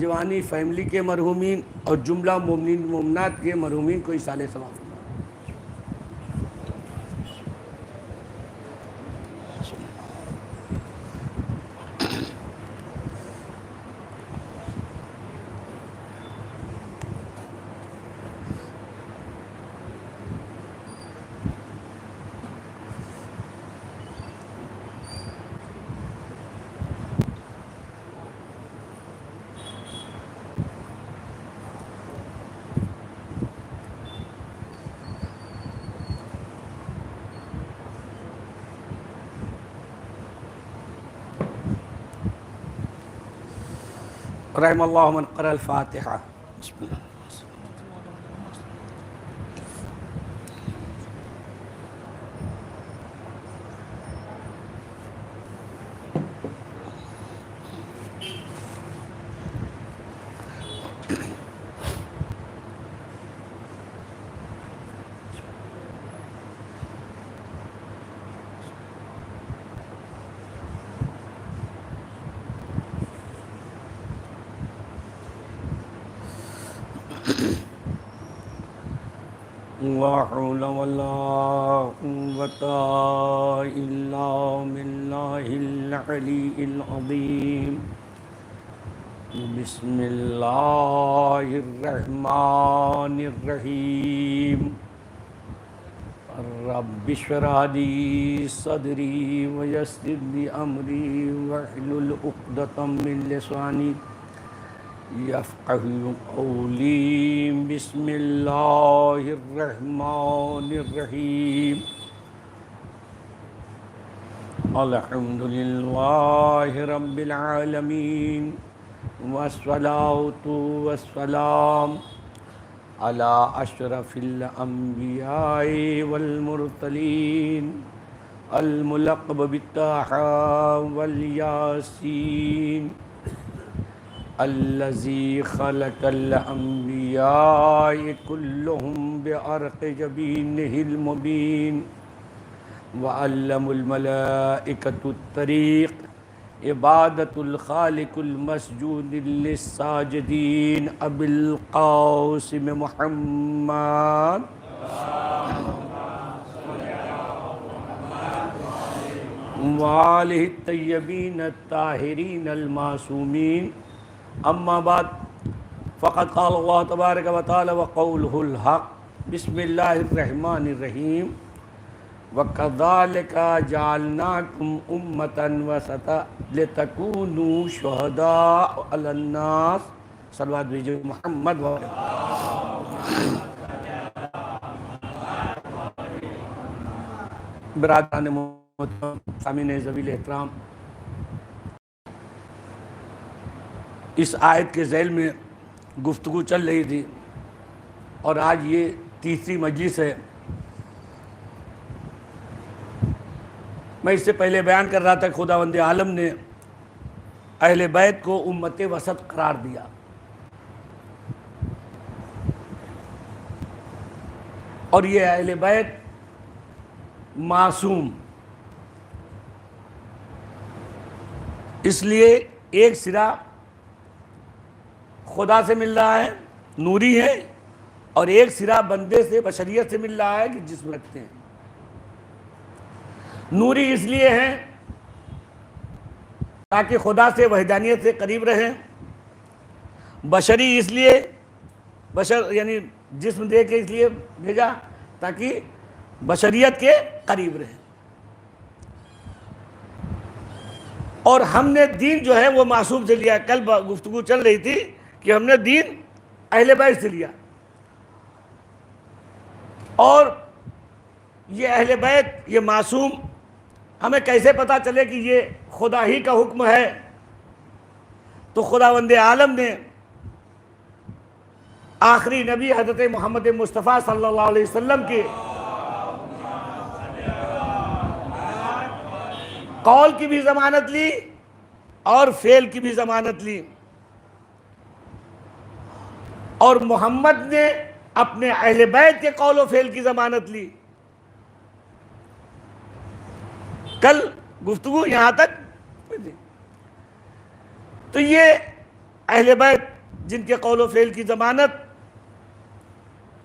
جوانی فیملی کے مرحومین اور جملہ مومنین مومنات کے مرحومین کو ایصال ثواب. رحم اللہ من قرأ الفاتحہ. بسم اللہ. لا حول ولا قوة إلا بالله العلي العظيم. بسم الله الرحمن الرحيم. رب اشرح لي صدري ويسر لي أمري واحلل عقدة من لساني يفقهوا قولي. بسم الله الرحمن الرحيم. الحمد لله رب العالمين والصلاة والسلام على أشرف الأنبياء والمرسلين الملقب بالطه والياسين الذي خلق الأنبياء كلهم بعرق جبينه المبين وعلم الملائكة الطريق عبادة الخالق المسجود للساجدين أبي القاسم محمد وآلہ الطیبین الطاہرین المعصومین. اما بعد فقد قال اللہ تبارک و تعالی وقولہ الحق. بسم اللہ الرحمن الرحیم. وَكَذَلِكَ جَعَلْنَاكُمْ أُمَّةً وَسَطًا لِتَكُونُوا شُهَدَاءَ عَلَى النَّاسِ. صلوات بھیجو محمد و برادران محترم سامعین ذویل احترام. اس آیت کے ذیل میں گفتگو چل رہی تھی اور آج یہ تیسری مجلس ہے. میں اس سے پہلے بیان کر رہا تھا کہ خداوند عالم نے اہل بیت کو امت وسط قرار دیا. اور یہ اہل بیت معصوم، اس لیے ایک سرا خدا سے مل رہا ہے، نوری ہے، اور ایک سرا بندے سے بشریت سے مل رہا ہے کہ جسم رکھتے ہیں. نوری اس لیے ہیں تاکہ خدا سے وحدانیت سے قریب رہیں. بشری اس لیے بشر یعنی جسم دے کے اس لیے بھیجا تاکہ بشریت کے قریب رہیں. اور ہم نے دین جو ہے وہ معصوم سے لیا. کل گفتگو چل رہی تھی کہ ہم نے دین اہل بیت سے لیا. اور یہ اہل بیت یہ معصوم ہمیں کیسے پتا چلے کہ یہ خدا ہی کا حکم ہے؟ تو خداوند عالم نے آخری نبی حضرت محمد مصطفیٰ صلی اللہ علیہ وسلم کی قول کی بھی ضمانت لی اور فعل کی بھی ضمانت لی، اور محمد نے اپنے اہل بیت کے قول و فعل کی ضمانت لی. کل گفتگو یہاں تک. تو یہ اہل بیت جن کے قول و فعل کی ضمانت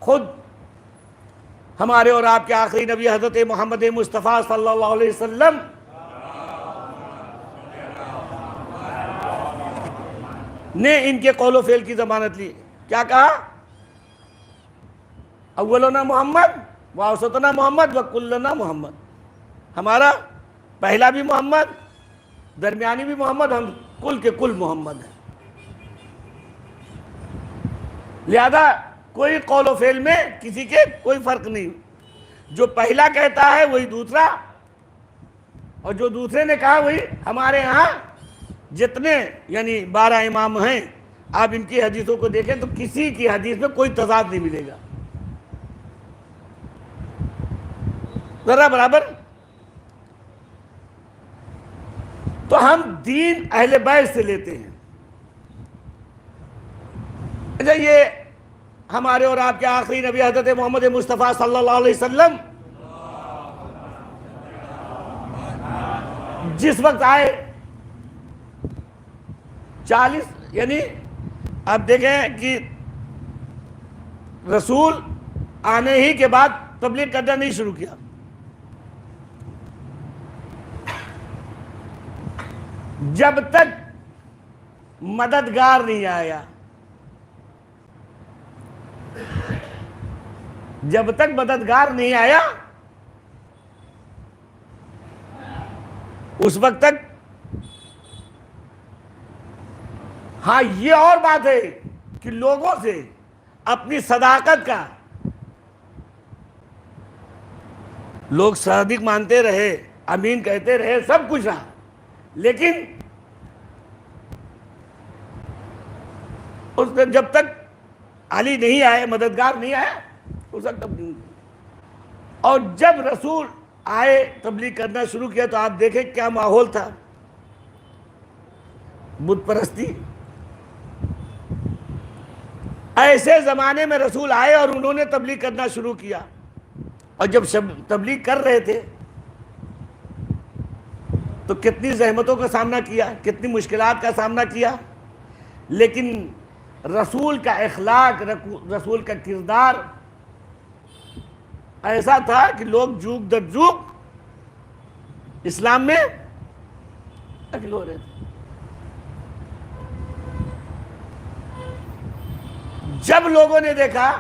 خود ہمارے اور آپ کے آخری نبی حضرت محمد مصطفیٰ صلی اللہ علیہ وسلم نے ان کے قول و فعل کی ضمانت لی. کیا کہا؟ اولنا محمد واوسطنا محمد وکلنا محمد. ہمارا پہلا بھی محمد، درمیانی بھی محمد، ہم کل کے کل محمد ہیں. لہذا کوئی قول و فعل میں کسی کے کوئی فرق نہیں. جو پہلا کہتا ہے وہی دوسرا، اور جو دوسرے نے کہا وہی. ہمارے ہاں جتنے یعنی 12 امام ہیں، آپ ان کی حدیثوں کو دیکھیں تو کسی کی حدیث میں کوئی تضاد نہیں ملے گا، ذرا برابر. تو ہم دین اہل بیت سے لیتے ہیں. اچھا، یہ ہمارے اور آپ کے آخری نبی حضرت محمد مصطفیٰ صلی اللہ علیہ وسلم جس وقت آئے 40 یعنی آپ دیکھیں کہ رسول آنے ہی کے بعد تبلیغ کرنا نہیں شروع کیا. جب تک مددگار نہیں آیا، جب تک مددگار نہیں آیا اس وقت تک. ہاں یہ اور بات ہے کہ لوگوں سے اپنی صداقت کا لوگ صادق مانتے رہے، امین کہتے رہے، سب کچھ رہا، لیکن اس جب تک علی نہیں آئے، مددگار نہیں آیا، اس وقت تبلیغ. اور جب رسول آئے تبلیغ کرنا شروع کیا تو آپ دیکھیں کیا ماحول تھا. بت پرستی. ایسے زمانے میں رسول آئے اور انہوں نے تبلیغ کرنا شروع کیا، اور جب تبلیغ کر رہے تھے تو کتنی زحمتوں کا سامنا کیا، کتنی مشکلات کا سامنا کیا، لیکن رسول کا اخلاق، رسول کا کردار ایسا تھا کہ لوگ جوک در جوک اسلام میں داخل ہو رہے تھے. جب لوگوں نے دیکھا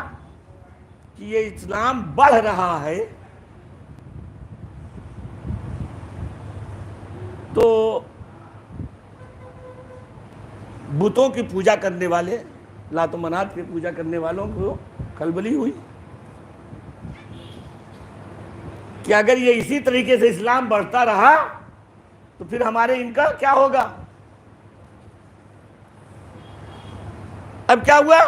کہ یہ اسلام بڑھ رہا ہے تو بتوں کی پوجا کرنے والے، لات و منات کی پوجا کرنے والوں کو کھلبلی ہوئی کہ اگر یہ اسی طریقے سے اسلام بڑھتا رہا تو پھر ہمارے ان کا کیا ہوگا. اب کیا ہوا؟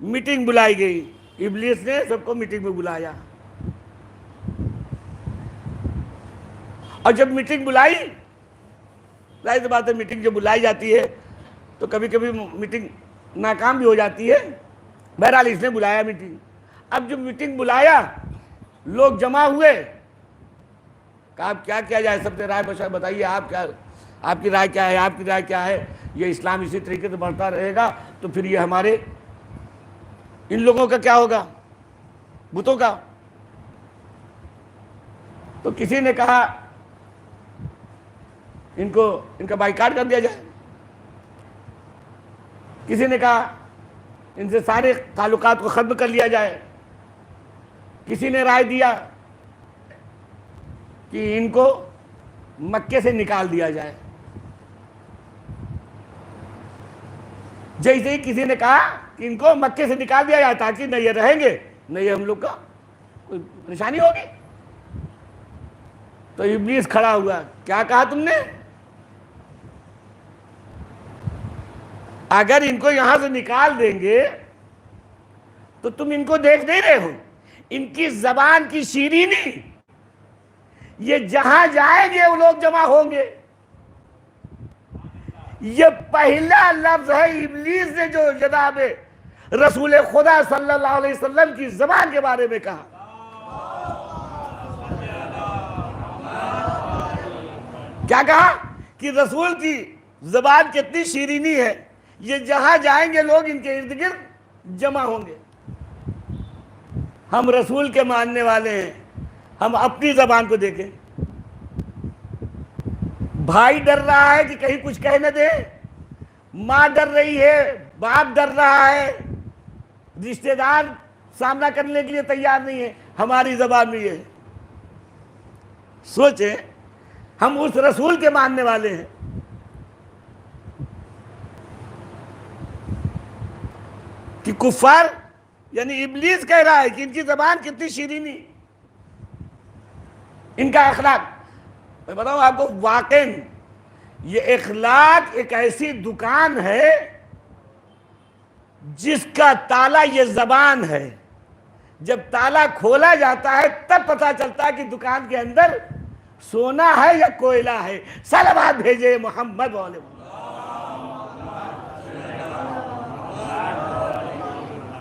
میٹنگ بلائی گئی. ابلیس نے سب کو میٹنگ میں بلایا، اور جب میٹنگ بلائی، ظاہر سی بات ہے میٹنگ جب بلائی جاتی ہے تو کبھی کبھی میٹنگ ناکام بھی ہو جاتی ہے. بہرحال اس نے بلایا میٹنگ. اب جب میٹنگ بلایا لوگ جمع ہوئے، کہا اب کیا کیا جائے، سب نے رائے مشورہ بتائیے، آپ کیا، آپ کی رائے کیا ہے، آپ کی رائے کیا ہے. یہ اسلام اسی طریقے سے بڑھتا رہے گا تو پھر یہ ہمارے ان لوگوں کا کیا ہوگا، بتوں کا. تو کسی نے کہا ان کا بائیکاٹ کر دیا جائے، کسی نے کہا ان سے سارے تعلقات کو ختم کر لیا جائے، کسی نے رائے دیا کہ ان کو مکے سے نکال دیا جائے. جیسے ہی کسی نے کہا کہ ان کو مکے سے نکال دیا جائے تاکہ نہ یہ رہیں گے نہ یہ ہم لوگ کا کوئی پریشانی ہوگی، تو ابلیس کھڑا ہوا. کیا کہا تم نے؟ اگر ان کو یہاں سے نکال دیں گے تو تم ان کو دیکھ نہیں رہے ہو، ان کی زبان کی شیرینی، یہ جہاں جائیں گے وہ لوگ جمع ہوں گے. یہ پہلا لفظ ہے ابلیس نے جو جناب رسول خدا صلی اللہ علیہ وسلم کی زبان کے بارے میں کہا. کیا کہا؟ کہ رسول کی زبان کتنی شیرینی ہے، یہ جہاں جائیں گے لوگ ان کے ارد گرد جمع ہوں گے. ہم رسول کے ماننے والے ہیں. ہم اپنی زبان کو دیکھیں. بھائی ڈر رہا ہے کہ کہیں کچھ کہہ نہ دے, ماں ڈر رہی ہے, باپ ڈر رہا ہے, رشتہ دار سامنا کرنے کے لیے تیار نہیں ہے. ہماری زبان میں یہ ہے. سوچیں, ہم اس رسول کے ماننے والے ہیں. کہ کفار یعنی ابلیس کہہ رہا ہے کہ ان کی زبان کتنی شیرینی, ان کا اخلاق. میں بتاؤں آپ کو, واقعی یہ اخلاق ایک ایسی دکان ہے جس کا تالا یہ زبان ہے. جب تالا کھولا جاتا ہے تب پتہ چلتا ہے کہ دکان کے اندر سونا ہے یا کوئلہ ہے. صلوات بھیجے محمد والے.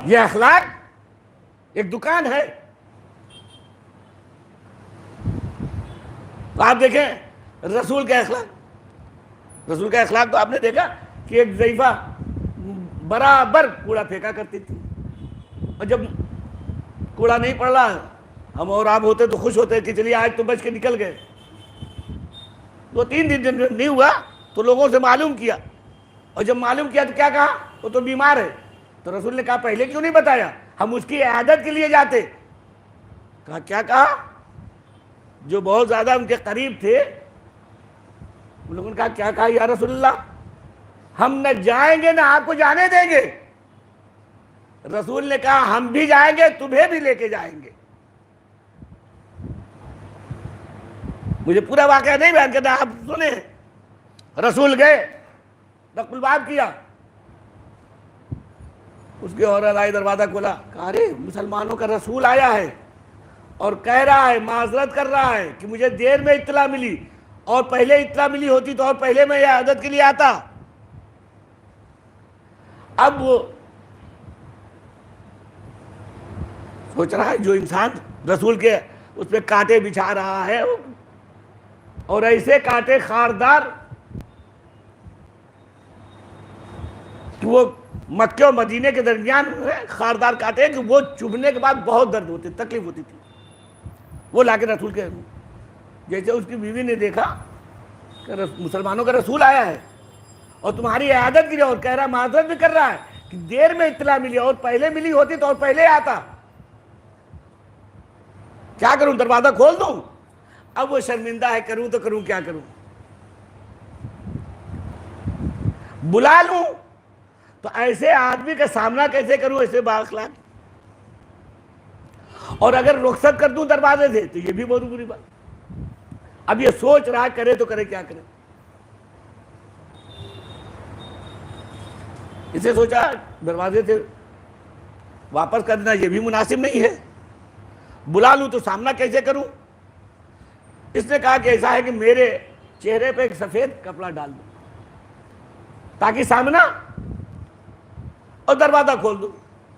یہ اخلاق ایک دکان ہے. تو آپ دیکھیں رسول کا اخلاق. رسول کا اخلاق تو آپ نے دیکھا کہ ایک ضعیفہ برابر کوڑا پھینکا کرتی تھی, اور جب کوڑا نہیں پڑ رہا, ہم اور آپ ہوتے تو خوش ہوتے کہ چلیے آج تو بچ کے نکل گئے. 2-3 دن نہیں ہوا تو لوگوں سے معلوم کیا, اور جب معلوم کیا تو کیا کہا, وہ تو بیمار ہے. تو رسول نے کہا پہلے کیوں نہیں بتایا, ہم اس کی عیادت کے لیے جاتے. کہا کیا کہا؟ جو بہت زیادہ ان کے قریب تھے ان لوگوں نے کہا کیا کہا یا رسول اللہ, ہم نہ جائیں گے نہ آپ کو جانے دیں گے. رسول نے کہا ہم بھی جائیں گے, تمہیں بھی لے کے جائیں گے. مجھے پورا واقعہ نہیں بیان کرنا, آپ سنیں. رسول گئے, رق الباب کیا, اس کے عورت آئی, دروازہ کھولا, کہا ارے مسلمانوں کا رسول آیا ہے اور کہہ رہا ہے, معذرت کر رہا ہے کہ مجھے دیر میں اطلاع ملی, اور پہلے اطلاع ملی ہوتی تو اور پہلے میں یہ عادت کے لیے آتا. اب وہ سوچ رہا ہے جو انسان رسول کے اس پہ کانٹے بچھا رہا ہے, اور ایسے کانٹے خاردار کہ وہ مکے اور مدینے کے درمیان خاردار کانٹے کہ وہ چبھنے کے بعد بہت درد ہوتی, تکلیف ہوتی تھی. وہ لا کے رسول کے, جیسے اس کی بیوی نے دیکھا کہ مسلمانوں کا رسول آیا ہے اور تمہاری عیادت کی, اور کہہ رہا معذرت بھی کر رہا ہے کہ دیر میں اطلاع ملی, اور پہلے ملی ہوتی تو اور پہلے آتا. کیا کروں, دروازہ کھول دوں؟ اب وہ شرمندہ ہے, کروں تو کروں کیا کروں, بلا لوں تو ایسے آدمی کا سامنا کیسے کروں, ایسے بااخلاق. اور اگر رخصت کر دوں دروازے سے تو یہ بھی بہت بری بات. اب یہ سوچ رہا کرے تو کرے کیا کرے. اسے سوچا دروازے سے واپس کرنا یہ بھی مناسب نہیں ہے, بلا لوں تو سامنا کیسے کروں. اس نے کہا کہ ایسا ہے کہ میرے چہرے پہ ایک سفید کپڑا ڈال دوں تاکہ سامنا, اور دروازہ کھول دوں.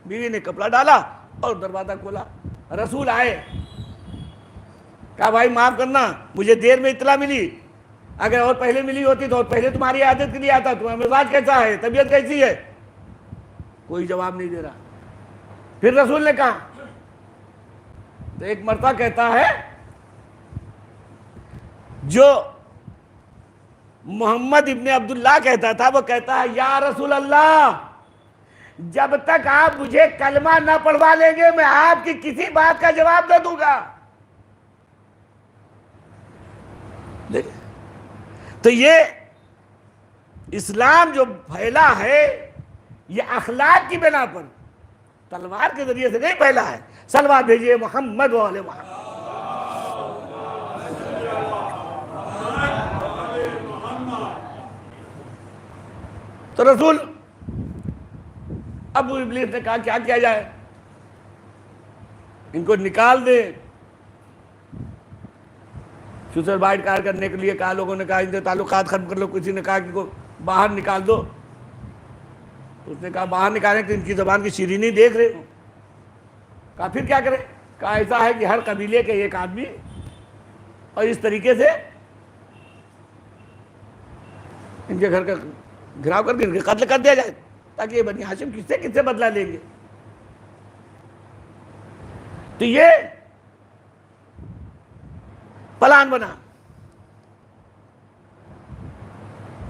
بیوی نے کپڑا ڈالا اور دروازہ کھولا. رسول آئے, کہا بھائی معاف کرنا, مجھے دیر میں اطلاع ملی, اگر اور پہلے ملی ہوتی تو اور پہلے تمہاری عادت کے لیے آتا. تمہارا مزاج کیسا ہے, طبیعت کیسی ہے؟ کوئی جواب نہیں دے رہا. پھر رسول نے کہا, تو ایک مرتبہ کہتا ہے جو محمد ابن عبداللہ کہتا تھا, وہ کہتا ہے یا رسول اللہ, جب تک آپ مجھے کلمہ نہ پڑھوا لیں گے میں آپ کی کسی بات کا جواب نہ دوں گا. تو یہ اسلام جو پھیلا ہے یہ اخلاق کی بنا پر, تلوار کے ذریعے سے نہیں پھیلا ہے. صلوات بھیجیے محمد والے محمد. تو رسول, ابو ابلیس نے کہا کیا کیا جائے, ان کو نکال دے. سوسائڈ کار کرنے کے لیے کہا, لوگوں نے کہا ان سے تعلقات ختم کر لو, کسی نے کہا کہ کو باہر نکال دو. اس نے کہا باہر نکالیں کہ ان کی زبان کی شیرینی دیکھ رہے ہو. کہا پھر کیا کریں؟ کہا ایسا ہے کہ ہر قبیلے کے ایک آدمی, اور اس طریقے سے ان کے گھر کا گھراؤ کر کے ان کے قتل کر دیا جائے تاکہ یہ بنی ہاشم کس سے بدلہ لیں گے. تو یہ پلان بنا.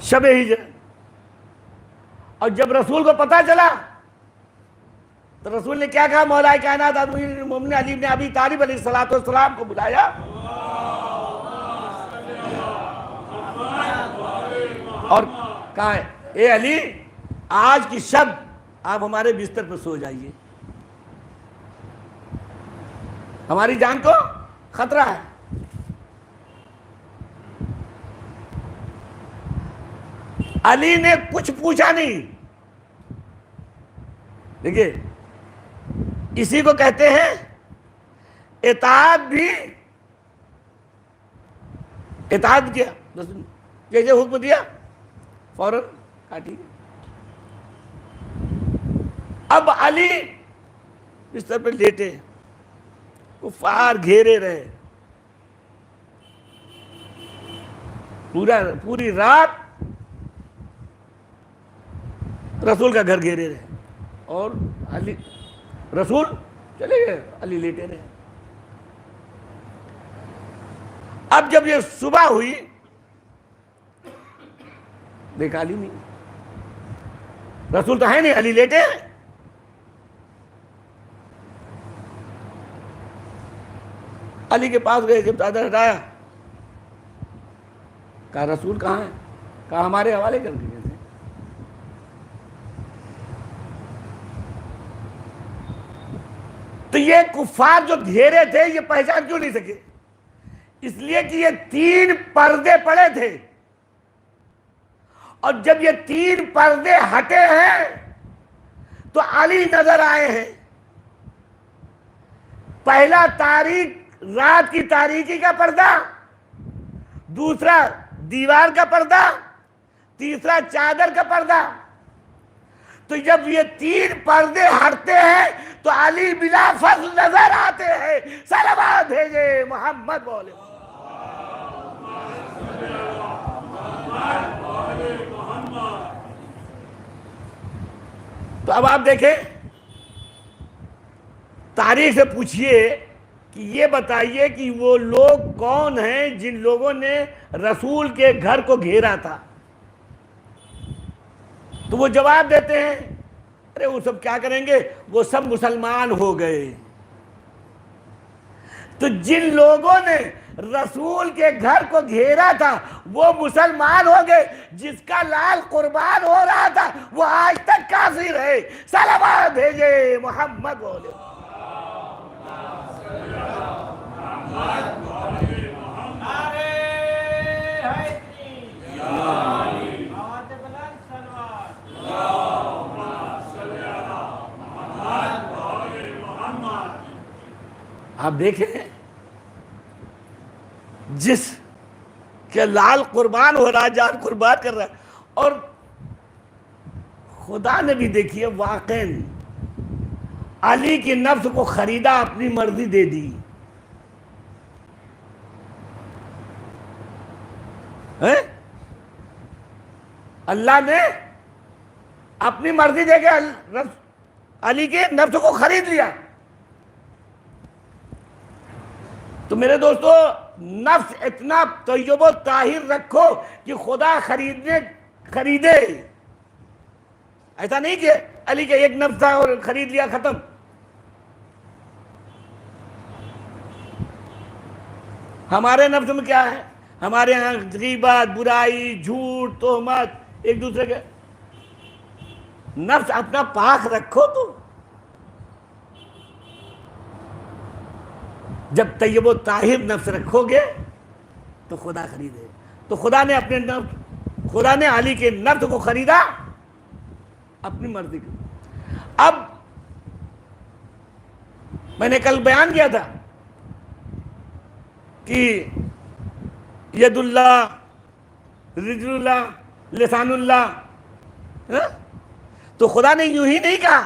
شب ہجرت، اور جب رسول کو پتا چلا تو رسول نے کیا کہا؟ مولا کائنات مومن علی بن ابی طالب علیہ الصلوۃ والسلام کو بلایا اور کہا اے علی، آج کی شب آپ ہمارے بستر پر سو جائیے، ہماری جان کو خطرہ ہے. علی نے کچھ پوچھا نہیں. دیکھیے اسی کو کہتے ہیں اطاعت بھی. اطاعت کیا، جیسے حکم دیا فوراً کاٹی. اب علی بستر پہ لیٹے، کفار گھیرے رہے، پوری رات رسول کا گھر گھیرے رہے، اور علی رسول چلے گئے، علی لیٹے رہے. اب جب یہ صبح ہوئی دیکھا علی نہیں، رسول تو ہے نہیں، علی لیٹے ہیں. علی کے پاس گئے، جب چادر ہٹایا کہا رسول کہاں ہے؟ کہا ہمارے حوالے کر کے گئے تھے. تو یہ کفار جو گھیرے تھے یہ پہچان کیوں نہیں سکے؟ اس لیے کہ یہ 3 پردے پڑے تھے، اور جب یہ 3 پردے ہٹے ہیں تو علی نظر آئے ہیں. پہلا رات کی تاریکی کا پردہ، دوسرا دیوار کا پردہ، تیسرا چادر کا پردہ. تو جب یہ 3 پردے ہٹتے ہیں تو علی بلا فضل نظر آتے ہیں. صلوات بھیجے محمد بولے. تو اب آپ دیکھیں، تاریخ سے پوچھئے کہ یہ بتائیے کہ وہ لوگ کون ہیں جن لوگوں نے رسول کے گھر کو گھیرا تھا. تو وہ جواب دیتے ہیں ارے وہ سب کیا کریں گے، وہ سب مسلمان ہو گئے. تو جن لوگوں نے رسول کے گھر کو گھیرا تھا وہ مسلمان ہو گئے، جس کا لال قربان ہو رہا تھا وہ آج تک کافر ہے. صلوات بھیجے محمد بولے. آپ دیکھیں جس کے لال قربان ہو رہا ہے، جان قربان کر رہا ہے، اور خدا نے بھی دیکھیے واقعاً علی کی نفس کو خریدا، اپنی مرضی دے دی. اللہ نے اپنی مرضی دے کے علی کے نفس کو خرید لیا. تو میرے دوستو نفس اتنا طیب و طاہر رکھو کہ خدا خریدے. ایسا نہیں کہ علی کے ایک نفس تھا اور خرید لیا ختم. ہمارے نفس میں کیا ہے؟ ہمارے ہاں غیبت، برائی، جھوٹ، تہمت، ایک دوسرے کے. نفس اپنا پاک رکھو. تو جب طیب و طاہر نفس رکھو گے تو خدا خریدے. تو خدا نے علی کے نفس کو خریدا اپنی مرضی کو. اب میں نے کل بیان کیا تھا کہ ید اللہ، رجل اللہ، لسان اللہ. تو خدا نے یوں ہی نہیں کہا.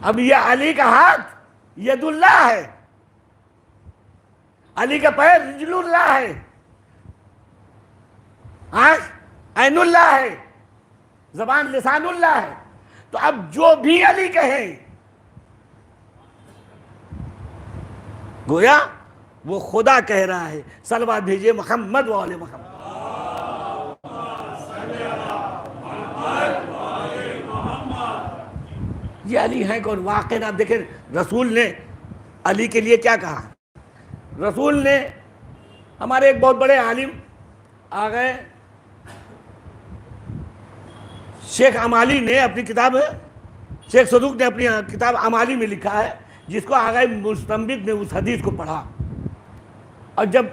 اب یہ علی کا ہاتھ ید اللہ ہے، علی کا پیر رجل اللہ ہے. آنکھ عین اللہ ہے، زبان لسان اللہ ہے. تو اب جو بھی علی کہیں گویا وہ خدا کہہ رہا ہے. صلوات بھیجیے محمد و آل محمد. یہ علی ہیں کون؟ واقع آپ دیکھیں رسول نے علی کے لیے کیا کہا. رسول نے، ہمارے ایک بہت بڑے عالم آ گئے شیخ امالی نے اپنی کتاب، شیخ صدوق نے اپنی کتاب امالی میں لکھا ہے، جس کو آغا مستنبط نے اس حدیث کو پڑھا. اور جب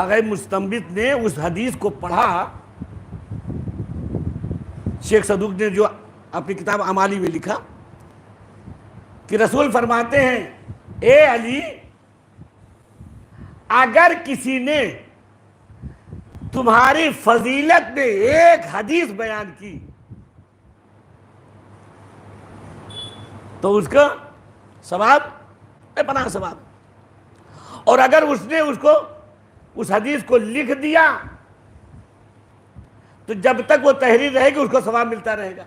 آغا مستنبط نے اس حدیث کو پڑھا، شیخ صدوق نے جو اپنی کتاب امالی میں لکھا کہ رسول فرماتے ہیں اے علی، اگر کسی نے تمہاری فضیلت میں ایک حدیث بیان کی تو اس کا ثواب بے پناہ ثواب، اور اگر اس نے اس حدیث کو لکھ دیا تو جب تک وہ تحریر رہے گی اس کو ثواب ملتا رہے گا.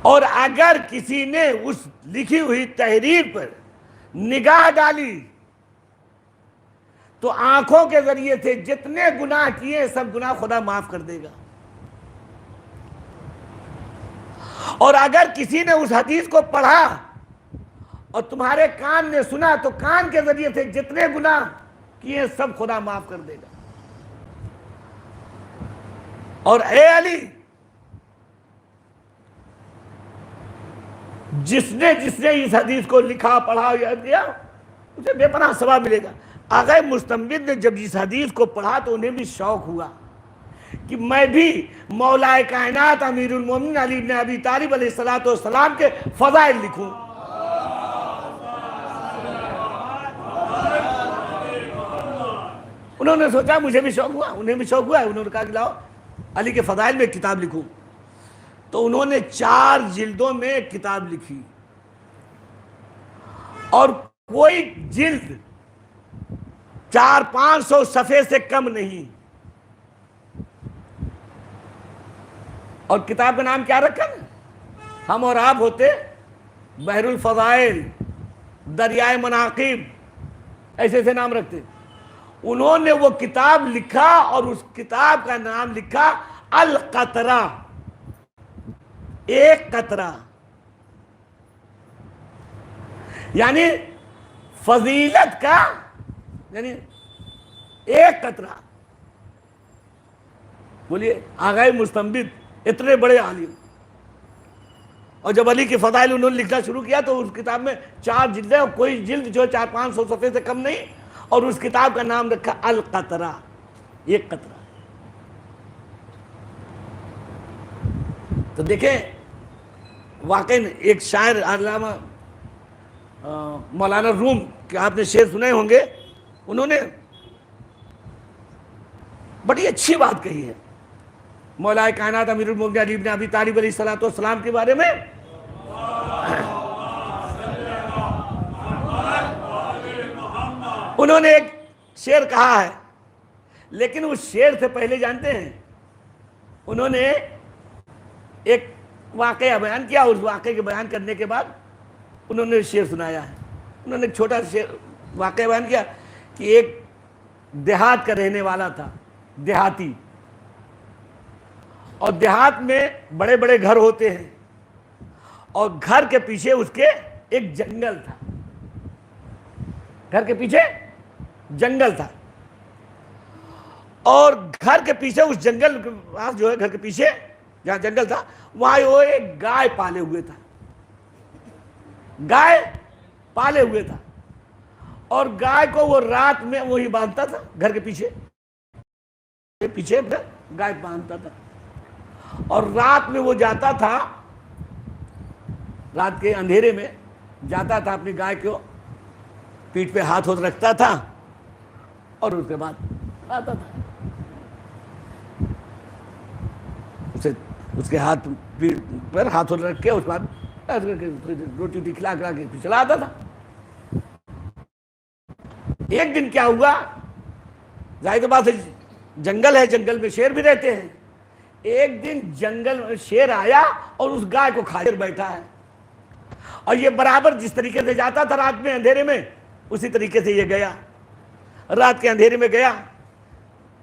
اور اگر کسی نے اس لکھی ہوئی تحریر پر نگاہ ڈالی تو آنکھوں کے ذریعے سے جتنے گناہ کیے سب گناہ خدا معاف کر دے گا. اور اگر کسی نے اس حدیث کو پڑھا اور تمہارے کان نے سنا تو کان کے ذریعے سے جتنے گناہ کیے سب خدا معاف کر دے گا. اور اے علی، جس نے اس حدیث کو لکھا پڑھا یا دیا اسے بے پناہ ثواب ملے گا. آغا مستنبط نے جب اس حدیث کو پڑھا تو انہیں بھی شوق ہوا کہ میں بھی مولا کائنات امیر المومنین علی بن ابی طالب علیہ السلام کے فضائل لکھوں. انہوں نے سوچا مجھے بھی شوق ہوا، انہیں بھی شوق ہوا. انہوں نے کہا کہ لاؤ علی کے فضائل میں ایک کتاب لکھوں. تو انہوں نے 4 جلدوں میں ایک کتاب لکھی، اور کوئی جلد 400-500 صفحے سے کم نہیں. اور کتاب کا نام کیا رکھا؟ ہم اور آپ ہوتے بحر الفضائل، دریائے مناقب، ایسے ایسے نام رکھتے. انہوں نے وہ کتاب لکھا اور اس کتاب کا نام لکھا القطرہ، ایک قطرہ. یعنی فضیلت کا یعنی ایک قطرہ. بولیے آغا مستنبط اتنے بڑے عالم، اور جب علی کے فضائل انہوں نے لکھنا شروع کیا تو اس کتاب میں 4 جلدیں، اور کوئی جلد جو 400-500 صفحے سے کم نہیں، اور اس کتاب کا نام رکھا القطرہ، ایک قطرہ. تو دیکھیں واقعی ایک شاعر علامہ مولانا روم کہ آپ نے شعر سنے ہوں گے، انہوں نے بڑی اچھی بات کہی ہے مولا کائنات امیر المومنین علی بن ابی طالب علیہ السلام کے بارے میں. انہوں نے ایک شعر کہا ہے، لیکن اس شعر سے پہلے جانتے ہیں انہوں نے ایک واقعہ بیان کیا، اور اس واقعے کے بیان کرنے کے بعد انہوں نے شعر سنایا ہے. انہوں نے ایک چھوٹا شعر واقعہ بیان کیا کہ ایک دیہات کا رہنے والا تھا، دیہاتی، اور دیہات میں بڑے بڑے گھر ہوتے ہیں، اور گھر کے پیچھے اس کے ایک جنگل تھا. گھر کے پیچھے جنگل تھا، اور گھر کے پیچھے اس جنگل کے پاس جو ہے، گھر کے پیچھے جہاں جنگل تھا وہاں وہ ایک گائے پالے ہوئے تھا. گائے پالے ہوئے تھا، اور گائے کو وہ رات میں وہی باندھتا تھا، گھر کے پیچھے گائے باندھتا تھا. اور رات میں وہ جاتا تھا، رات کے اندھیرے میں جاتا تھا، اپنی گائے کو پیٹھ پہ ہاتھ رکھتا تھا اور اس کے بعد آتا تھا. اس کے ہاتھ پیٹھ پر ہاتھ رکھ کے اس کے بعد روٹی کھلا کے چلا آتا تھا. ایک دن کیا ہوا، ظاہر بات ہے جنگل ہے, جنگل میں شیر بھی رہتے ہیں. ایک دن جنگل میں شیر آیا اور اس گائے کو کھا کر بیٹھا ہے, اور یہ برابر جس طریقے سے جاتا تھا رات میں اندھیرے میں, اسی طریقے سے یہ گیا. رات کے اندھیرے میں گیا,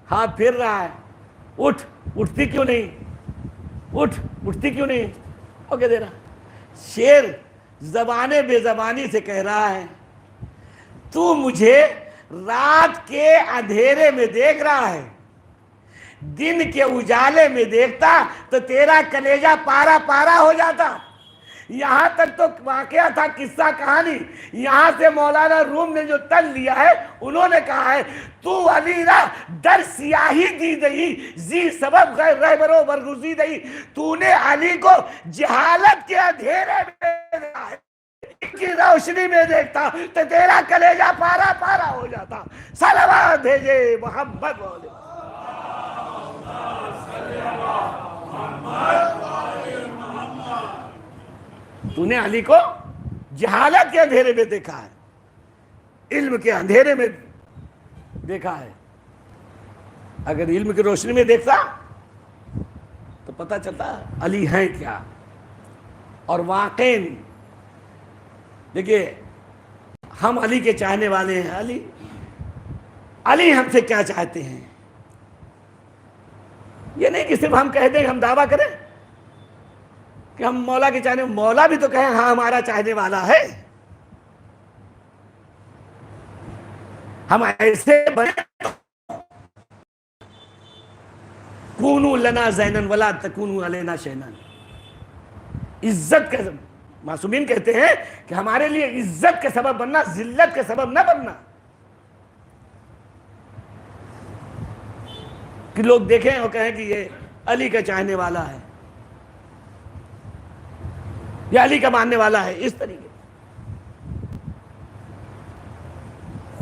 ہاتھ پھیر رہا ہے, اٹھتی کیوں نہیں, اٹھتی کیوں نہیں, اور کیا دے رہا. شیر زبان بے زبانی سے کہہ رہا ہے, تو مجھے رات کے اندھیرے میں دیکھ رہا ہے, دن کے اجالے میں دیکھتا تو تیرا کلیجہ پارا پارا ہو جاتا. یہاں تک تو واقعہ تھا, قصہ کہانی. یہاں سے مولانا روم نے جو تل لیا ہے, انہوں نے کہا ہے تو علی را در سیاہی دی دئی, زی سبب غیر رہبرو برگزی دئی. تو نے علی کو جہالت کے اندھیرے میں دیکھا ہے, کی روشنی میں دیکھتا تو تیرا کلیجہ پارا پارا ہو جاتا. صلوات بھیجے محمد والے. تو نے علی کو جہالت کے اندھیرے میں دیکھا ہے, علم کے اندھیرے میں دیکھا ہے. اگر علم کی روشنی میں دیکھتا تو پتہ چلتا علی ہیں کیا. اور واقعی دیکھیے, ہم علی کے چاہنے والے ہیں. علی ہم سے کیا چاہتے ہیں, یہ نہیں کہ صرف ہم کہہ دیں, ہم دعویٰ کریں کہ ہم مولا کے چاہنے. مولا بھی تو کہیں ہاں ہمارا چاہنے والا ہے. ہم ایسے بنے, کونو لنا زینن ولا تکونو علینا شینن. عزت کے معصومین کہتے ہیں کہ ہمارے لیے عزت کے سبب بننا, ذلت کے سبب نہ بننا. کہ لوگ دیکھیں اور کہیں کہ یہ علی کا چاہنے والا ہے, یہ علی کا ماننے والا ہے. اس طریقے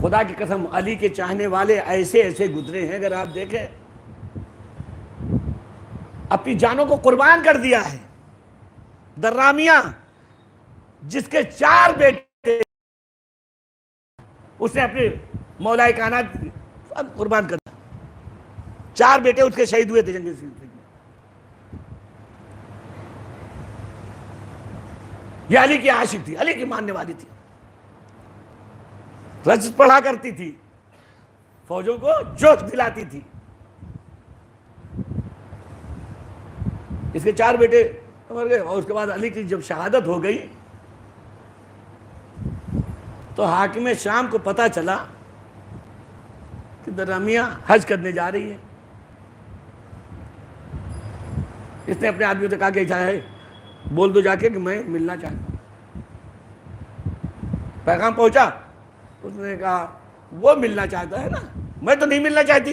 خدا کی قسم علی کے چاہنے والے ایسے ایسے گزرے ہیں, اگر آپ دیکھیں اپنی جانوں کو قربان کر دیا ہے. درامیہ جس کے 4 بیٹے, اس نے اپنے مولا کائنات قربان کر دیا. 4 بیٹے اس کے شہید ہوئے تھے جنگ صفین میں. یہ علی کی عاشق تھی, علی کی ماننے والی تھی, رجز پڑھا کرتی تھی, فوجوں کو جوش دلاتی تھی. اس کے 4 بیٹے مر گئے, اور اس کے بعد علی کی جب شہادت ہو گئی تو حاکم شام کو پتہ چلا کہ درامیہ حج کرنے جا رہی ہے. اس نے اپنے آدمیوں سے کہا کہ چاہے بول دو جا کے کہ میں ملنا چاہتا ہوں. پیغام پہنچا, اس نے کہا وہ ملنا چاہتا ہے نا, میں تو نہیں ملنا چاہتی.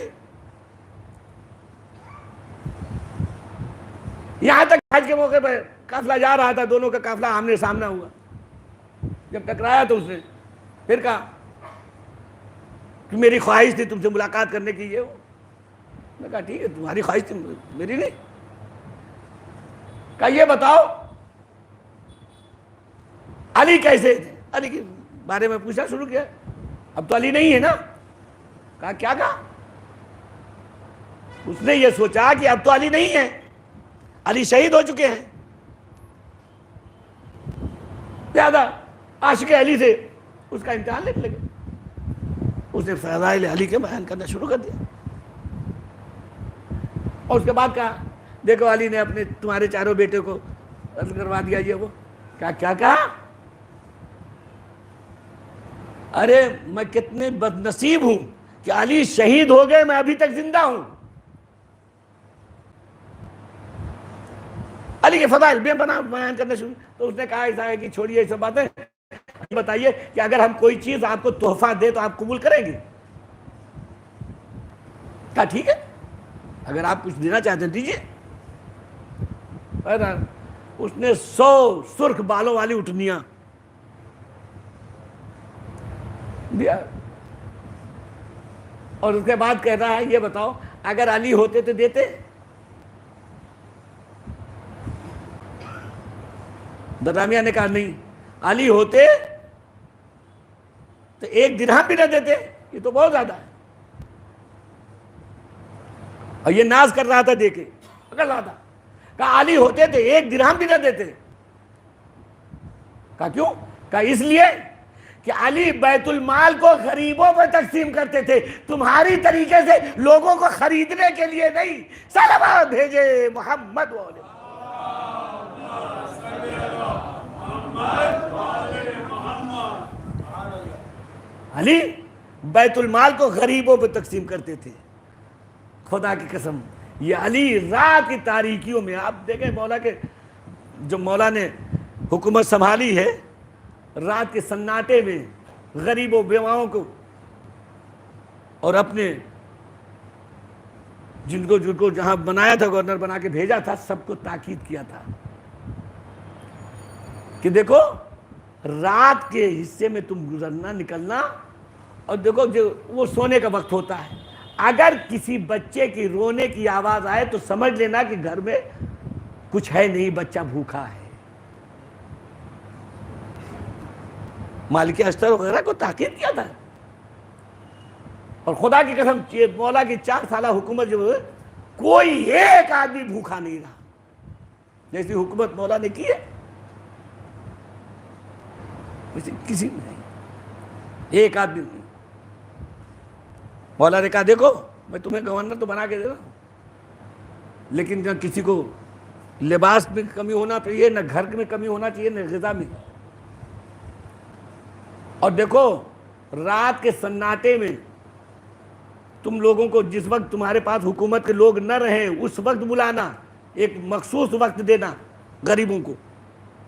یہاں تک حج کے موقع پہ قافلہ جا رہا تھا, دونوں کا قافلہ آمنے سامنا ہوا. جب ٹکرایا تو اس نے پھر کہا کہ میری خواہش تھی تم سے ملاقات کرنے کی. یہ میں کہا ٹھیک ہے, تمہاری خواہش تھی, میری نہیں. کہا یہ بتاؤ علی کیسے تھے. علی کے بارے میں پوچھنا شروع کیا. اب تو علی نہیں ہے نا. کہا کیا کہا. اس نے یہ سوچا کہ اب تو علی نہیں ہے, علی شہید ہو چکے ہیں. زیادہ عاشق علی سے اس کا امتحان لینے لگے. اس نے فضائل علی کے بیان کرنا شروع کر دیا, اور اس کے بعد کہا دیکھو علی نے اپنے تمہارے 4 بیٹے کو قتل کروا دیا. یہ وہ کیا کہا. ارے میں کتنے بد نصیب ہوں کہ علی شہید ہو گئے, میں ابھی تک زندہ ہوں. علی کے فضائل بیان کرنا شروع. تو اس نے کہا ایسا ہے کہ چھوڑیے یہ سب باتیں, بتائیے کہ اگر ہم کوئی چیز آپ کو تحفہ دے تو آپ قبول کریں گے. کہا ٹھیک ہے, اگر آپ کچھ دینا چاہتے ہیں دیجیے. اس نے 100 سرخ بالوں والی اٹھنیاں دیا, اور اس کے بعد کہہ رہا ہے یہ بتاؤ اگر علی ہوتے تو دیتے. درامیہ نے کہا نہیں, علی ہوتے تو 1 درہم بھی نہ دیتے, یہ تو بہت زیادہ ہے. اور یہ ناز کر رہا تھا دیکھے پکڑ رہا تھا. کہا علی ہوتے تھے 1 درہم بھی نہ دیتے. کہا کیوں؟ کہا اس لیے کہ علی بیت المال کو غریبوں پہ تقسیم کرتے تھے, تمہاری طریقے سے لوگوں کو خریدنے کے لیے نہیں. صلوات بھیجے محمد والے. علی بیت المال کو غریبوں پہ تقسیم کرتے تھے. خدا کی قسم یہ علی رات کی تاریکیوں میں, آپ دیکھیں مولا کے جو مولا نے حکومت سنبھالی ہے, رات کے سناٹے میں غریبوں بیواؤں کو اور اپنے جن کو جہاں بنایا تھا گورنر بنا کے بھیجا تھا, سب کو تاکید کیا تھا کہ دیکھو رات کے حصے میں تم گزرنا نکلنا, اور دیکھو جو وہ سونے کا وقت ہوتا ہے, اگر کسی بچے کی رونے کی آواز آئے تو سمجھ لینا کہ گھر میں کچھ ہے نہیں, بچہ بھوکا ہے. مالک اشتر وغیرہ کو تاکید کیا تھا. اور خدا کی قسم مولا کی 4 سالہ حکومت جو ہے کوئی ایک آدمی بھوکا نہیں رہا جیسی حکومت مولا نے کی ہے, کسی نے نہیں, ایک آدمی نہیں. مولا نے کہا دیکھو میں تمہیں گورنر تو بنا کے دے رہا ہوں, لیکن نہ کسی کو لباس میں کمی ہونا چاہیے, نہ گھر میں کمی ہونا چاہیے, نہ غذا میں. اور دیکھو رات کے سناٹے میں تم لوگوں کو جس وقت تمہارے پاس حکومت کے لوگ نہ رہیں اس وقت بلانا, ایک مخصوص وقت دینا غریبوں کو,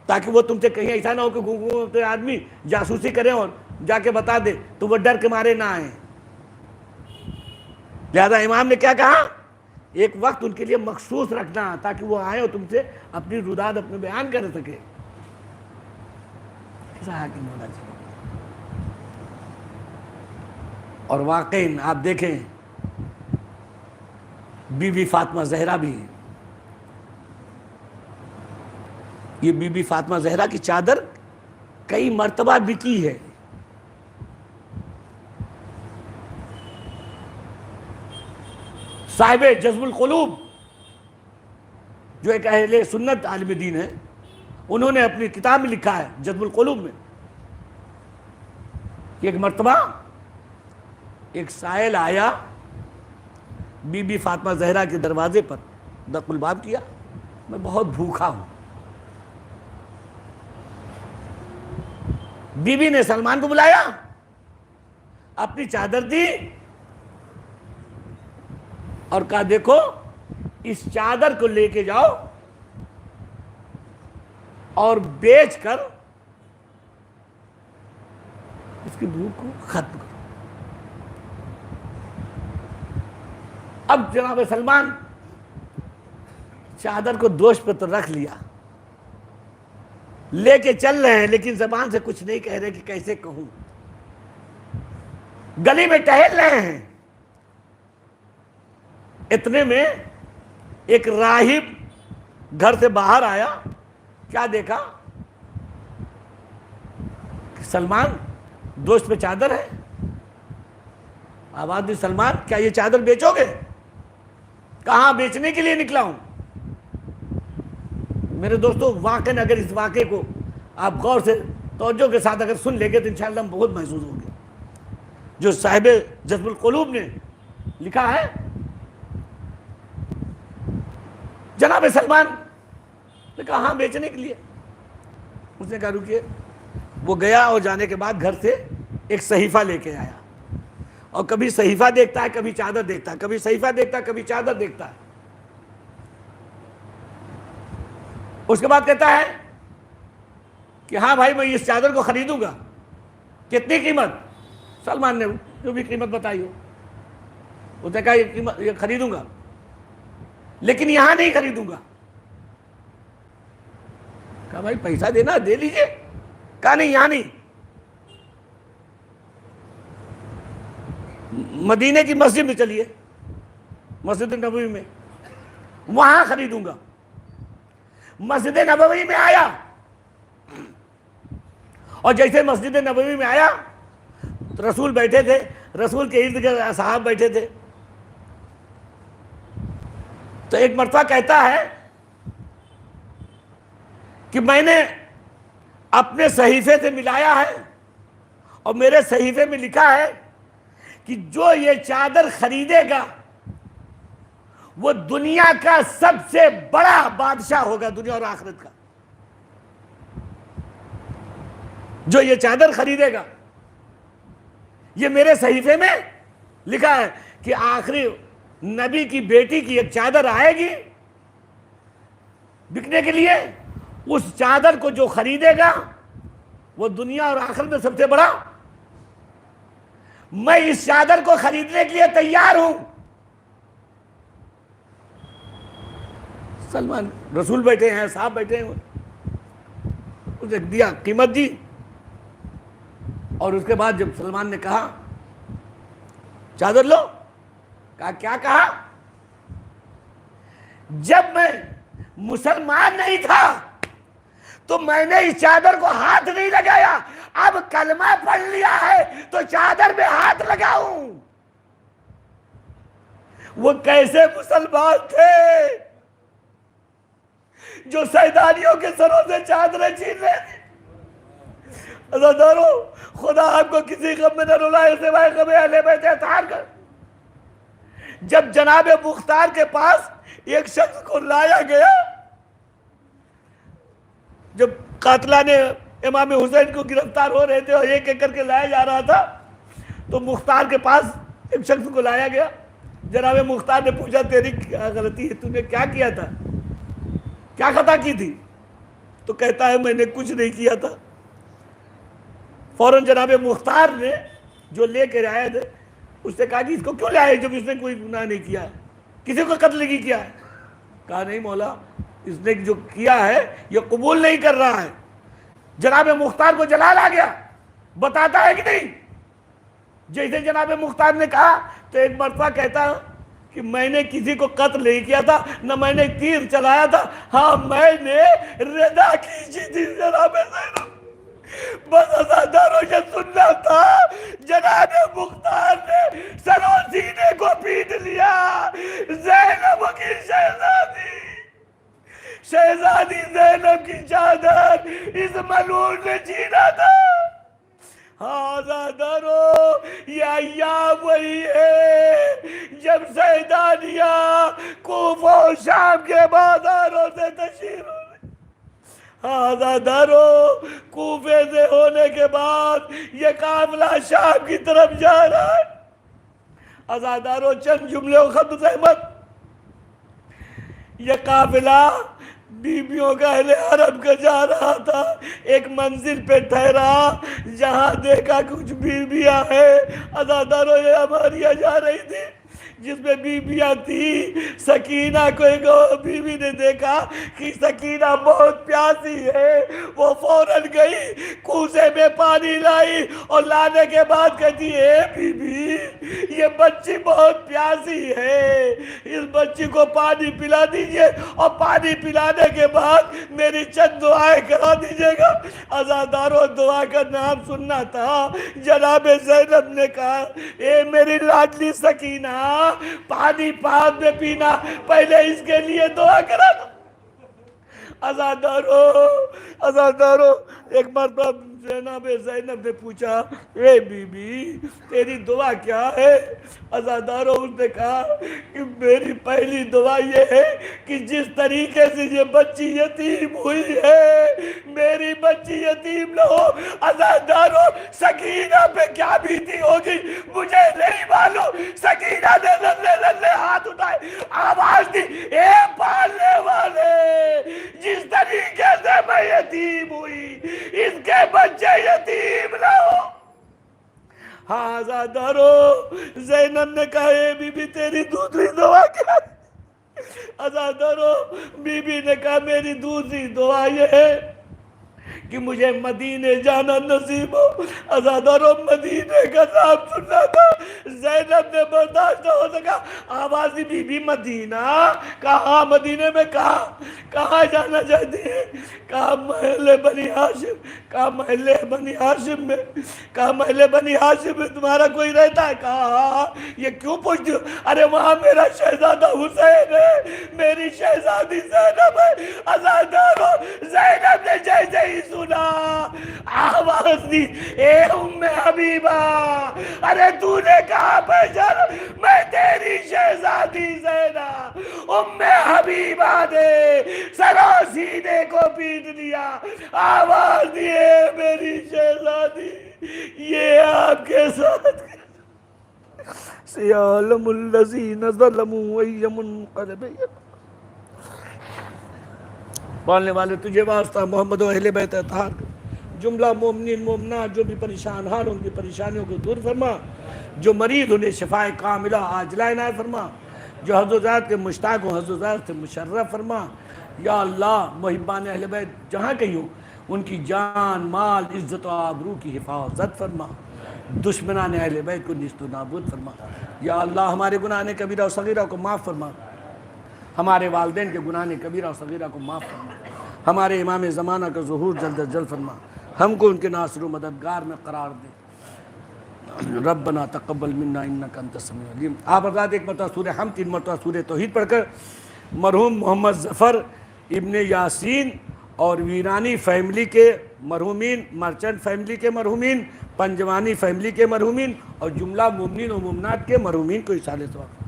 تاکہ وہ تم سے کہیں ایسا نہ ہو کہ حکومت آدمی جاسوسی کریں اور جا کے بتا دے تو وہ ڈر کے مارے نہ آئیں. لہذا امام نے کیا کہا, ایک وقت ان کے لیے مخصوص رکھنا تاکہ وہ آئیں اور تم سے اپنی روداد اپنے بیان کر سکے. اور واقعی آپ دیکھیں بی بی فاطمہ زہرا بھی, یہ بی بی فاطمہ زہرا کی چادر کئی مرتبہ بکی ہے. صاحب جذب القلوب جو ایک اہل سنت عالم دین ہے, انہوں نے اپنی کتاب میں لکھا ہے جذب القلوب میں کہ ایک مرتبہ ایک سائل آیا بی بی فاطمہ زہرا کے دروازے پر, دق الباب کیا, میں بہت بھوکا ہوں. بی بی نے سلمان کو بلایا, اپنی چادر دی اور کہا دیکھو اس چادر کو لے کے جاؤ اور بیچ کر اس کی بھوک کو ختم کرو. اب جناب سلمان چادر کو دوش پہ تو رکھ لیا, لے کے چل رہے ہیں, لیکن زبان سے کچھ نہیں کہہ رہے کہ کیسے کہوں. گلی میں ٹہل رہے ہیں, اتنے میں ایک راہب گھر سے باہر آیا, کیا دیکھا کہ سلمان دوست پہ چادر ہے. آواز دی سلمان کیا یہ چادر بیچو گے؟ کہاں بیچنے کے لیے نکلا ہوں. میرے دوستو واقعاً اگر اس واقعے کو آپ غور سے توجہ کے ساتھ اگر سن لیں گے تو انشاءاللہ ہم بہت محسوس ہوں گے. جو صاحب جذب القلوب نے لکھا ہے, جناب سلمان نے کہا ہاں بیچنے کے لیے. اس نے کہا رکیے. وہ گیا اور جانے کے بعد گھر سے ایک صحیفہ لے کے آیا, اور کبھی صحیفہ دیکھتا ہے کبھی چادر دیکھتا ہے, کبھی صحیفہ دیکھتا ہے کبھی چادر دیکھتا ہے. اس کے بعد کہتا ہے کہ ہاں بھائی میں اس چادر کو خریدوں گا. کتنی قیمت؟ سلمان نے جو بھی قیمت بتائی ہو. اس نے کہا یہ خریدوں گا, لیکن یہاں نہیں خریدوں گا. کہا بھائی پیسہ دینا دے لیجئے. کہا نہیں یہاں نہیں, مدینے کی مسجد میں چلیے, مسجد نبوی میں, وہاں خریدوں گا. مسجد نبوی میں آیا, اور جیسے مسجد نبوی میں آیا رسول بیٹھے تھے, رسول کے ارد گرد اصحاب بیٹھے تھے. تو ایک مرتبہ کہتا ہے کہ میں نے اپنے صحیفے سے ملایا ہے اور میرے صحیفے میں لکھا ہے کہ جو یہ چادر خریدے گا وہ دنیا کا سب سے بڑا بادشاہ ہوگا، دنیا اور آخرت کا۔ جو یہ چادر خریدے گا، یہ میرے صحیفے میں لکھا ہے کہ آخری نبی کی بیٹی کی ایک چادر آئے گی بکنے کے لیے، اس چادر کو جو خریدے گا وہ دنیا اور آخرت میں سب سے بڑا۔ میں اس چادر کو خریدنے کے لیے تیار ہوں۔ سلمان رسول بیٹھے ہیں، صاحب بیٹھے ہیں، اسے دیا، قیمت دی، اور اس کے بعد جب سلمان نے کہا چادر لو، کہا کیا کہا؟ جب میں مسلمان نہیں تھا تو میں نے اس چادر کو ہاتھ نہیں لگایا، اب کلمہ پڑھ لیا ہے تو چادر میں ہاتھ لگاؤں۔ وہ کیسے مسلمان تھے جو سیدانیوں کے سروں سے چادریں چھین رہے تھے۔ عزیزانو، خدا آپ کو کسی غم میں نہ رلائے سوائے غم اہل بیت اطہار کا۔ جب جناب مختار کے پاس ایک شخص کو لایا گیا، جب قاتلان امام حسین کو گرفتار ہو رہے تھے اور ایک ایک کر کے لایا جا رہا تھا، تو مختار کے پاس ایک شخص کو لایا گیا۔ جناب مختار نے پوچھا تیری کیا غلطی ہے، تم نے کیا کیا تھا، کیا خطا کی تھی؟ تو کہتا ہے میں نے کچھ نہیں کیا تھا۔ فوراً جناب مختار نے جو لے کے آئے تھے اس سے کہا کہ اس کو کیوں لائے جب اس نے کوئی گناہ نہیں کیا ہے، کسی کو قتل نہیں کیا ہے؟ کہا نہیں مولا، اس نے جو کیا ہے یہ قبول نہیں کر رہا ہے۔ جناب مختار کو جلال آ گیا، بتاتا ہے کہ نہیں؟ جیسے جناب مختار نے کہا تو ایک مرتبہ کہتا کہ میں نے کسی کو قتل نہیں کیا تھا، نہ میں نے تیر چلایا تھا، ہاں میں نے رضا کیجی تھی جناب زینب۔ بس عزاداروں یہ سننا تھا، جناب مختار نے سر و سینے کو پیٹ لیا۔ زینب کی شہزادی زینب کی چادر اس ملعون نے چھینا تھا۔ ہاں عزاداروں، یہ ایام وہی ہے جب سیدانیہ کوفہ و شام کے بازاروں سے تشہیر ہو رہی۔ ہاں عزاداروں، کوفے سے ہونے کے بعد یہ قافلہ شام کی طرف جا رہا ہے۔ عزاداروں، چند جملے و خط زحمت، یہ قافلہ بیبیوں کا اہل حرم کا جا رہا تھا۔ ایک منزل پہ ٹھہرا، جہاں دیکھا کچھ بیبیاں ہیں۔ عزاداروں، یہ ہماریاں جا رہی تھی جس میں بیبیاں تھی۔ سکینہ کو ایک بیوی نے دیکھا کہ سکینہ بہت پیاسی ہے، وہ فوراً گئی کوزے میں پانی لائی اور لانے کے بعد کہتی ہے بی بی یہ بچی بہت پیاسی ہے، اس بچی کو پانی پلا دیجئے اور پانی پلانے کے بعد میری چند دعائیں کرا دیجئے گا۔ عزاداروں، دعا کا نام سننا تھا۔ جناب زینب نے کہا اے میری لاڈلی سکینہ، پانی بعد میں پینا، پہلے اس کے لیے دعا کرا دو۔ عزاداروں، ایک مرتبہ جناب زینب نے پوچھا اے بی بی تیری دعا کیا ہے؟ عزاداروں، اس نے کہا کہ میری پہلی دعا یہ ہے کہ جس طریقے سے یہ بچی یتیم ہوئی ہے میری بچی یتیم نہ ہو۔ عزاداروں، سکینہ پہ کیا بیتی ہوگی مجھے نہیں معلوم۔ سکینہ نے للے ہاتھ اٹھائے، آواز دی اے پالنے والے، جس طریقے سے میں یتیم ہوئی اس کے بچے یتیم نہ ہو۔ ہاں عزاداروں، زینب نے کہا اے بی بی تیری دوسری دعا کیا ہے؟ عزاداروں، بی بی نے کہا میری دوسری دعا یہ ہے کہ مجھے مدینے جانا نصیب ہو۔ عزاداروں، مدینے کا نام سننا تھا، زینب نے برداشت نہ ہو سکا، آواز دی بی بی مدینہ؟ کہا مدینے میں؟ کہا کہاں جانا چاہتی ہیں؟ کہا محل بنی ہاشم۔ کہا محل بنی ہاشم میں؟ کہا محل بنی ہاشم میں تمہارا کوئی رہتا ہے؟ کہا ہاں۔ یہ کیوں پوچھتی ہو؟ ارے وہاں میرا شہزادہ حسین ہے، میری شہزادی زینب ہے۔ ازادارو زینب نے جیسے ہی سنا آواز دی، اے ام حبیبہ، ارے تو نے کہا بشر، میں تیری شہزادی زینب۔ ام حبیبہ نے سرو سینے کو پیٹ دیا، آواز دیے میری شہزادی یہ آپ کے ساتھ سیعلم الذین ظلموا ای منقلب۔ بولنے والے تجھے واسطہ محمد و اہل بیت اطہار، جملہ مومنین مومنات جو بھی پریشان حال ان کی پریشانیوں کو دور فرما، جو مریض انہیں شفائے کاملہ عاجلہ عنایت فرما، جو حضرات کے مشتاق ہوں حضرات سے مشرف فرما۔ یا اللہ محبان اہل بیت جہاں کہیں ہوں ان کی جان مال عزت و آبرو کی حفاظت فرما، دشمنان اہل بیت کو نیست و نابود فرما۔ یا اللہ ہمارے گناہ کبیرہ و صغیرہ کو معاف فرما، ہمارے والدین کے گناہ کبیرہ و صغیرہ کو معاف فرما، ہمارے امام زمانہ کا ظہور جلد از جلد فرما، ہم کو ان کے ناصر و مددگار میں قرار دے۔ ربنا تقبل منا انک انت السمیع العلیم۔ آپ حضرات ایک مرتبہ سورہ حمد، 3 مرتبہ سورہ توحید پڑھ کر مرحوم محمد ظفر ابن یاسین اور ویرانی فیملی کے مرحومین، مرچنٹ فیملی کے مرحومین، پنجوانی فیملی کے مرحومین اور جملہ مومنین و مومنات کے مرحومین کو اصالِ ثواب